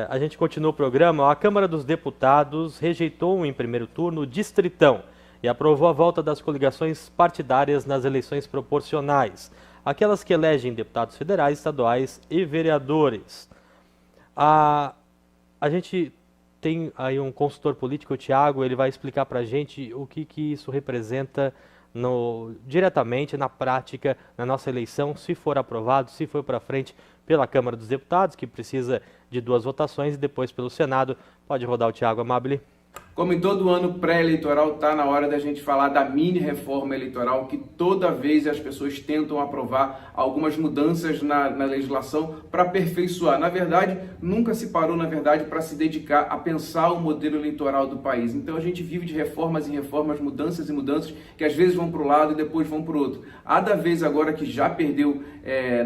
A gente continua o programa. A Câmara dos Deputados rejeitou em primeiro turno o Distritão e aprovou a volta das coligações partidárias nas eleições proporcionais, aquelas que elegem deputados federais, estaduais e vereadores. A gente tem aí um consultor político, o Thiago, ele vai explicar para a gente o que isso representa diretamente, na prática, na nossa eleição, se for aprovado, se for para frente pela Câmara dos Deputados, que precisa de 2 votações, e depois pelo Senado. Pode rodar o Thiago Amabile. Como em todo ano pré-eleitoral, está na hora da gente falar da mini-reforma eleitoral, que toda vez as pessoas tentam aprovar algumas mudanças na legislação para aperfeiçoar. Na verdade, nunca se parou, para se dedicar a pensar o modelo eleitoral do país. Então a gente vive de reformas em reformas, mudanças e mudanças, que às vezes vão para o lado e depois vão para o outro. A da vez agora que já perdeu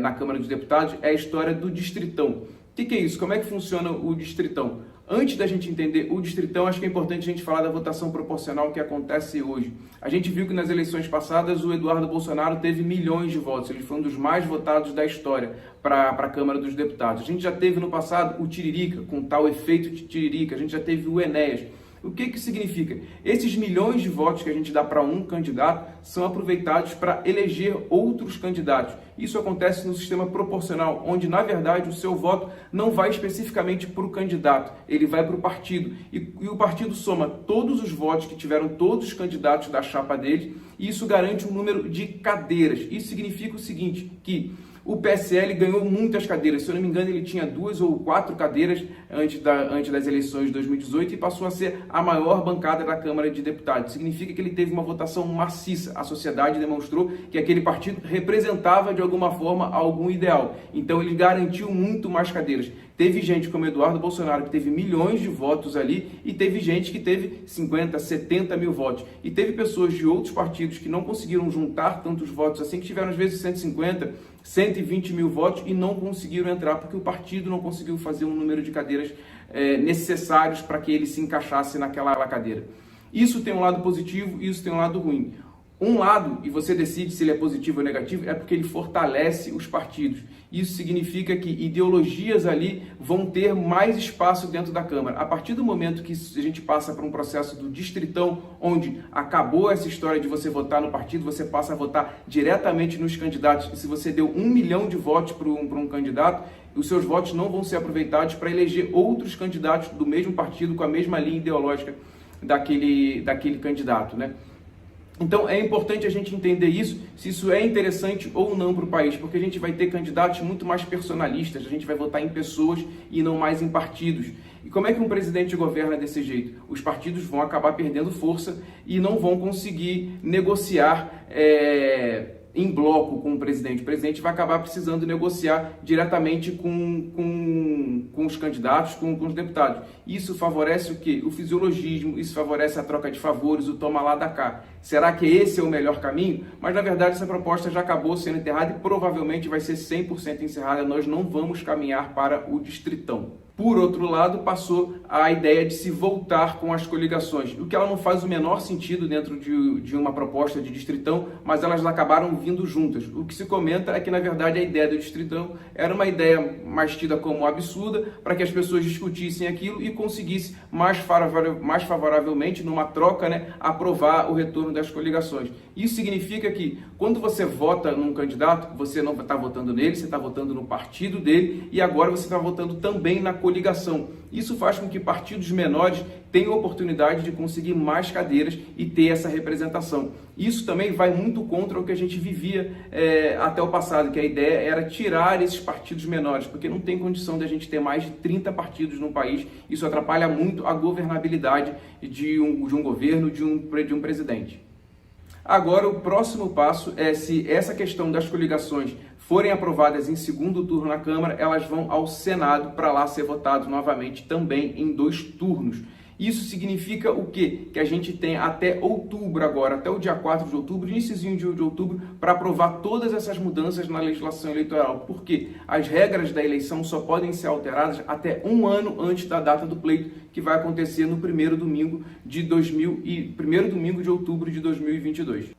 na Câmara dos Deputados é a história do Distritão. O que é isso? Como é que funciona o Distritão? Antes da gente entender o Distritão, acho que é importante a gente falar da votação proporcional que acontece hoje. A gente viu que nas eleições passadas o Eduardo Bolsonaro teve milhões de votos, ele foi um dos mais votados da história para a Câmara dos Deputados. A gente já teve no passado o Tiririca, com tal efeito de Tiririca, a gente já teve o Enéas. O que significa? Esses milhões de votos que a gente dá para um candidato são aproveitados para eleger outros candidatos. Isso acontece no sistema proporcional, onde, na verdade, o seu voto não vai especificamente para o candidato, ele vai para o partido. E o partido soma todos os votos que tiveram todos os candidatos da chapa dele, e isso garante um número de cadeiras. Isso significa o seguinte, que o PSL ganhou muitas cadeiras. Se eu não me engano, ele tinha 2 ou 4 cadeiras antes das eleições de 2018 e passou a ser a maior bancada da Câmara de Deputados. Significa que ele teve uma votação maciça. A sociedade demonstrou que aquele partido representava, de alguma forma, algum ideal. Então, ele garantiu muito mais cadeiras. Teve gente como Eduardo Bolsonaro que teve milhões de votos ali e teve gente que teve 50, 70 mil votos. E teve pessoas de outros partidos que não conseguiram juntar tantos votos assim, que tiveram às vezes 150, 120 mil votos e não conseguiram entrar porque o partido não conseguiu fazer um número de cadeiras necessários para que ele se encaixasse naquela cadeira. Isso tem um lado positivo e isso tem um lado ruim. Um lado, e você decide se ele é positivo ou negativo, é porque ele fortalece os partidos. Isso significa que ideologias ali vão ter mais espaço dentro da Câmara. A partir do momento que a gente passa para um processo do Distritão, onde acabou essa história de você votar no partido, você passa a votar diretamente nos candidatos. E se você deu 1 milhão de votos para um candidato, os seus votos não vão ser aproveitados para eleger outros candidatos do mesmo partido, com a mesma linha ideológica daquele candidato, né? Então é importante a gente entender isso, se isso é interessante ou não para o país, porque a gente vai ter candidatos muito mais personalistas, a gente vai votar em pessoas e não mais em partidos. E como é que um presidente governa desse jeito? Os partidos vão acabar perdendo força e não vão conseguir negociar em bloco com o presidente. O presidente vai acabar precisando negociar diretamente com os candidatos, com os deputados. Isso favorece o quê? O fisiologismo, isso favorece a troca de favores, o toma lá da cá. Será que esse é o melhor caminho? Mas, na verdade, essa proposta já acabou sendo enterrada e provavelmente vai ser 100% encerrada. Nós não vamos caminhar para o Distritão. Por outro lado, passou a ideia de se voltar com as coligações, o que ela não faz o menor sentido dentro de uma proposta de Distritão, mas elas acabaram vindo juntas. O que se comenta é que, na verdade, a ideia do Distritão era uma ideia mais tida como absurda, para que as pessoas discutissem aquilo e conseguissem mais favoravelmente, numa troca, né, aprovar o retorno das coligações. Isso significa que, quando você vota num candidato, você não está votando nele, você está votando no partido dele e agora você está votando também na coligação. Isso faz com que partidos menores tenham oportunidade de conseguir mais cadeiras e ter essa representação. Isso também vai muito contra o que a gente vivia até o passado, que a ideia era tirar esses partidos menores, porque não tem condição de a gente ter mais de 30 partidos no país. Isso atrapalha muito a governabilidade de um governo, de um presidente. Agora, o próximo passo é, se essa questão das coligações forem aprovadas em segundo turno na Câmara, elas vão ao Senado para lá ser votado novamente também em 2 turnos. Isso significa o quê? Que a gente tem até outubro agora, até o dia 4 de outubro, iniciozinho de outubro, para aprovar todas essas mudanças na legislação eleitoral. Porque as regras da eleição só podem ser alteradas até 1 ano antes da data do pleito, que vai acontecer no primeiro domingo de outubro de 2022.